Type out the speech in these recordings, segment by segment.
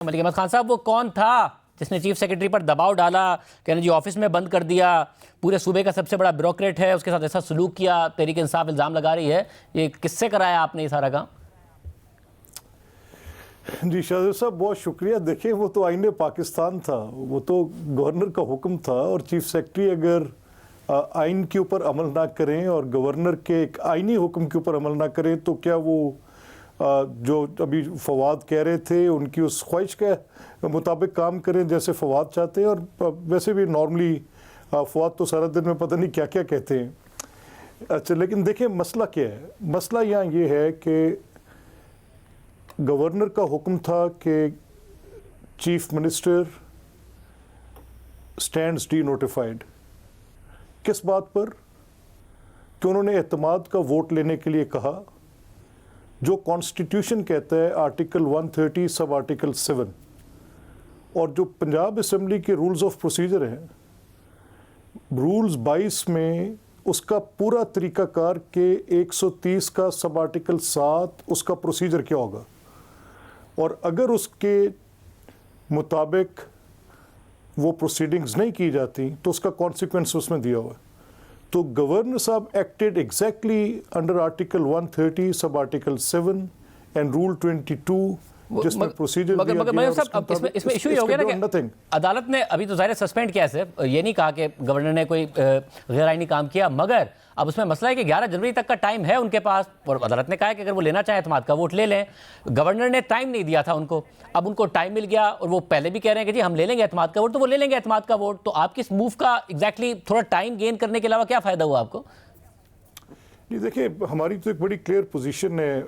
मलिक अहमद खान साहब, वो कौन था जिसने चीफ सेक्रेटरी पर दबाव डाला, कहने जी ऑफिस में बंद कर दिया, पूरे सूबे का सबसे बड़ा ब्यूरोक्रेट है, उसके साथ ऐसा सलूक किया, तहरीक इंसाफ इल्ज़ाम लगा रही है, ये किससे कराया आपने ये सारा काम? जी शाहज़ साहब, बहुत शुक्रिया। देखिए, वो तो आईने पाकिस्तान था, वो तो गवर्नर का हुक्म था, और चीफ सेक्रेटरी अगर आइन के ऊपर अमल ना करें और गवर्नर के एक आइनी हुक्म के ऊपर अमल ना करें तो क्या वो जो अभी फवाद कह रहे थे उनकी उस ख्वाहिश के मुताबिक काम करें जैसे फवाद चाहते हैं। और वैसे भी नॉर्मली फवाद तो सारा दिन में पता नहीं क्या क्या कहते हैं। अच्छा, लेकिन देखिए मसला क्या है। मसला यहाँ ये है कि गवर्नर का हुक्म था कि chief minister stands D notified. किस बात पर? कि उन्होंने एतमाद का वोट लेने के लिए कहा, जो कॉन्स्टिट्यूशन कहता है आर्टिकल 130 सब आर्टिकल 7, और जो पंजाब असेंबली के रूल्स ऑफ प्रोसीजर हैं, रूल्स 22 में उसका पूरा तरीकाकार के 130 का सब आर्टिकल 7 उसका प्रोसीजर क्या होगा, और अगर उसके मुताबिक वो प्रोसीडिंग्स नहीं की जाती तो उसका कॉन्सिक्वेंस उसमें दिया हुआ है। तो गवर्नर साहब acted exactly under article 130 sub article 7 and rule 22, जिसमें प्रोसीजर मगर साहब, इसमें इशू ये हो गया ना कि अदालत ने अभी तो ज़ाहिर सस्पेंड किया है, ये नहीं कहा कि गवर्नर ने कोई गैर आईनी काम किया, मगर अब उसमें मसला है कि 11 जनवरी तक का टाइम है उनके पास, और अदालत ने कहा है कि अगर वो लेना चाहे एतमाद का वोट ले लें। गवर्नर ने टाइम नहीं दिया था उनको, अब उनको टाइम मिल गया, और वो पहले भी कह रहे हैं कि जी हम ले लेंगे एतमाद का वोट, तो वो ले लेंगे एतमाद का वोट। तो आपकी इस मूव का एग्जैक्टली थोड़ा टाइम गेन करने के अलावा क्या फ़ायदा हुआ आपको? जी देखिए, हमारी तो एक बड़ी क्लियर पोजीशन है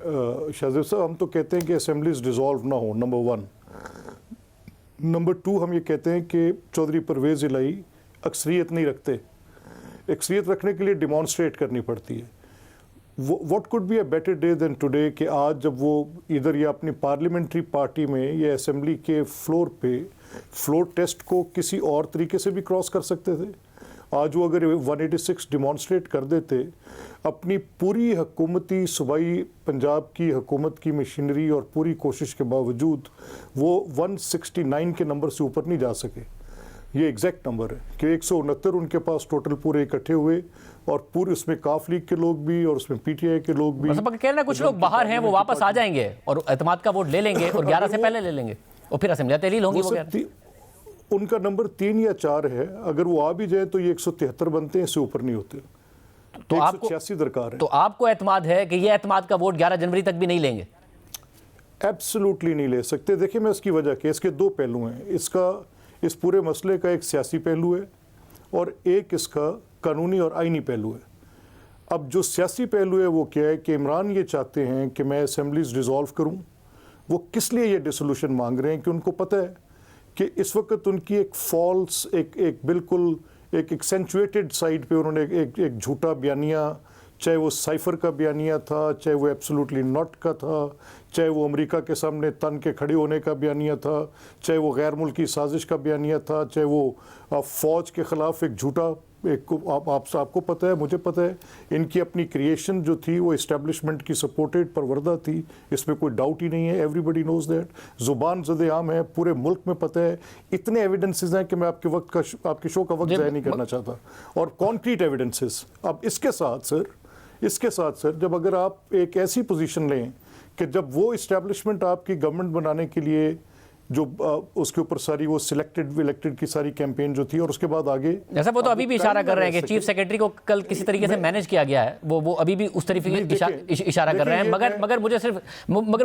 शाहज़ेब साहब। हम तो कहते हैं कि असेंबलीज डिसॉल्व ना हो, नंबर 1। नंबर 2, हम ये कहते हैं कि चौधरी परवेज़ इलाही अक्सरियत नहीं रखते। अक्सरियत रखने के लिए डिमॉन्स्ट्रेट करनी पड़ती है। What could be a better day than today कि आज जब वो इधर या अपनी पार्लियामेंट्री पार्टी में या असेंबली के फ्लोर पे फ्लोर टेस्ट को किसी और तरीके से भी क्रॉस कर सकते थे। आज वो अगर 186 डिमॉन्स्ट्रेट कर देते, अपनी पूरी हुकूमती सूबाई पंजाब की हुकूमत की मशीनरी और पूरी कोशिश के बावजूद वो 169 के नंबर से ऊपर नहीं जा सके। ये एग्जैक्ट नंबर है कि 169 उनके पास टोटल पूरे इकट्ठे हुए, और पूरे उसमें काफ लीग के लोग भी और उसमें पीटीआई के लोग भी। मतलब कह रहे हैं कुछ लोग बाहर हैं, वो वापस आ जाएंगे और एतमाद का वोट ले लेंगे और 11 से पहले ले लेंगे, और फिर असेंबली तहलील होंगी। उनका नंबर 3 या 4 है, अगर वो आ भी जाए तो ये 173 बनते हैं, इससे ऊपर नहीं होते। तो 186 दरकार है। तो आपको एतमाद है कि ये एतमाद का वोट 11 जनवरी तक भी नहीं लेंगे? एब्सोल्युटली नहीं ले सकते। देखिए, मैं इसकी वजह के इसके 2 पहलू हैं। इस पूरे मसले का एक सियासी पहलू है और एक इसका कानूनी और आईनी पहलू है। अब जो सियासी पहलू है वो क्या है कि इमरान ये चाहते हैं कि मैं असेंबलीज डिसॉल्व करूं। वो किस लिए ये डिसोल्यूशन मांग रहे हैं कि उनको पता है कि इस वक्त उनकी एक फॉल्स, एक बिल्कुल एक एक्सेंचुएटेड साइड पे उन्होंने एक झूठा बयानिया, चाहे वो साइफर का बयानिया था, चाहे वो एब्सोल्युटली नॉट का था, चाहे वो अमेरिका के सामने तन के खड़े होने का बयानिया था, चाहे वो गैर मुल्की साजिश का बयानिया था, चाहे वो फ़ौज के ख़िलाफ़ एक झूठा आपको पता है, मुझे पता है, इनकी अपनी क्रिएशन जो थी वो इस्टेब्लिशमेंट की सपोर्टेड परवरदा थी, इसमें कोई डाउट ही नहीं है। एवरीबडी नोज दैट, ज़ुबान ज़द-ए-आम है, पूरे मुल्क में पता है। इतने एविडेंसेस हैं कि मैं आपके शो का वक्त ज़ाया नहीं करना चाहता, और कॉन्क्रीट एविडेंसेस। अब इसके साथ सर जब अगर आप एक ऐसी पोजीशन लें कि जब वो इस्टेब्लिशमेंट आपकी गवर्नमेंट बनाने के लिए जो उसके ऊपर सारी वो सिलेक्टेड इलेक्टेड की सारी कैंपेन जो थी, और उसके बाद आगे जैसा वो तो अभी भी इशारा कर रहे हैं कि चीफ सेक्रेटरी को कल किसी तरीके से मैनेज किया गया है, वो अभी भी उस तरीके इशारा कर रहे हैं। मगर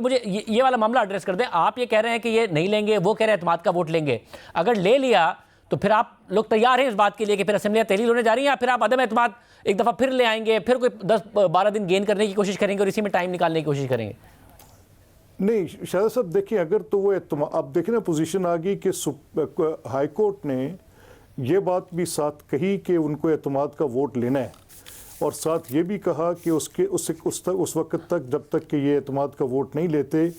मुझे ये वाला मामला एड्रेस कर दें। आप ये कह रहे हैं कि ये नहीं लेंगे, वो कह रहे हैं एतमाद का वोट लेंगे। अगर ले लिया तो फिर आप लोग तैयार हैं इस बात के लिए कि फिर असेंबली तहलील होने जा रही है, या फिर आप अदम एतमाद एक दफ़ा फिर ले आएंगे, फिर कोई 10-12 दिन गेन करने की कोशिश करेंगे और इसी में टाइम निकालने की कोशिश करेंगे? नहीं शायद साहब, देखिए, अगर तो वो अब देखिए ना, पोजीशन आ गई कि हाई कोर्ट ने ये बात भी साथ कही कि उनको एतमाद का वोट लेना है, और साथ ये भी कहा कि उस वक्त तक जब तक कि ये एतमाद का वोट नहीं लेते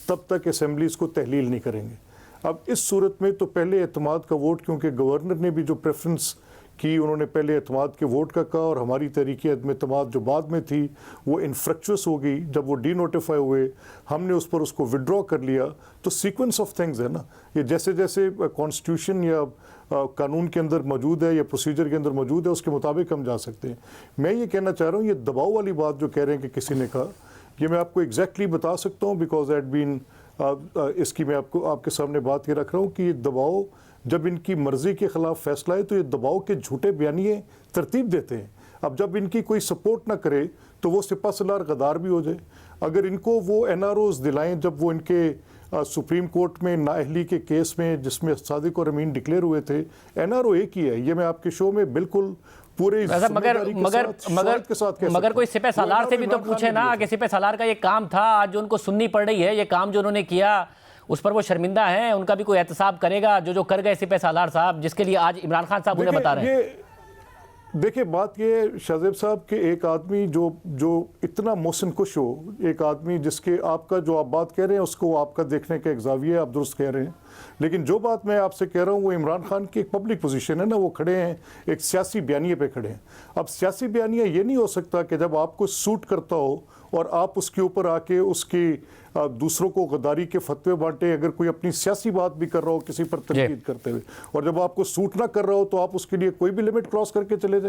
तब तक असेंबलीज को तहलील नहीं करेंगे। अब इस सूरत में तो पहले एतमाद का वोट, क्योंकि गवर्नर ने भी जो प्रेफरेंस कि उन्होंने पहले एतमाद के वोट का कहा और हमारी तहरीक एतमाद जो बाद में थी वो इनफ्रक्चुअस हो गई। जब वो डी नोटिफाई हुए हमने उस पर उसको विड्रॉ कर लिया। तो सीक्वेंस ऑफ थिंग्स है ना, ये जैसे जैसे कॉन्स्टिट्यूशन या कानून के अंदर मौजूद है या प्रोसीजर के अंदर मौजूद है उसके मुताबिक हम जा सकते हैं। मैं ये कहना चाह रहा हूँ, ये दबाव वाली बात जो कह रहे हैं कि किसी ने कहा, ये मैं आपको एग्जैक्टली बता सकता हूँ बिकॉज एट बीन इसकी मैं आपको आपके सामने बात ये रख रहा हूँ कि ये दबाव जब इनकी मर्जी के खिलाफ फैसला है तो ये दबाव के झूठे बयानिए तरतीब देते हैं। अब जब इनकी कोई सपोर्ट ना करे तो वो सिपा सलार गद्दार भी हो जाए। अगर इनको वो NROs दिलाएं जब वो इनके सुप्रीम कोर्ट में नाअहली के केस में जिसमें सादिक और अमीन डिक्लेयर हुए थे, NRO एक ही है। ये मैं आपके शो में बिल्कुल पूरे मगर कोई सिपह सालार से भी तो पूछे ना कि सिपह सालार का ये काम था, आज जो उनको सुननी पड़ रही है, ये काम जो उन्होंने किया उस पर वो शर्मिंदा हैं, उनका भी कोई एहतसाब करेगा जो कर गए सिपह सालार साहब, जिसके लिए आज इमरान खान साहब उन्हें बता रहे हैं। देखिए बात ये है शाहजेब साहब कि एक आदमी जो इतना मोहसिन कुश हो, एक आदमी जिसके आपका जो आप बात कह रहे हैं उसको आपका देखने का एक ज़ाविया आप दुरुस्त कह रहे हैं, लेकिन जो बात मैं आपसे कह रहा हूँ वो इमरान खान की एक पब्लिक पोजीशन है ना, वो खड़े हैं एक सियासी बयानिए पे खड़े हैं। अब सियासी बयानिया ये नहीं हो सकता कि जब आपको सूट करता हो और आप उसके ऊपर आके उसकी दूसरों को गद्दारी के फतवे बांटे, अगर कोई अपनी सियासी बात भी कर रहा हो किसी पर तनकीद करते हुए, और जब आपको सूट ना कर रहा हो तो आप उसके लिए कोई भी लिमिट क्रॉस करके चले जाएं।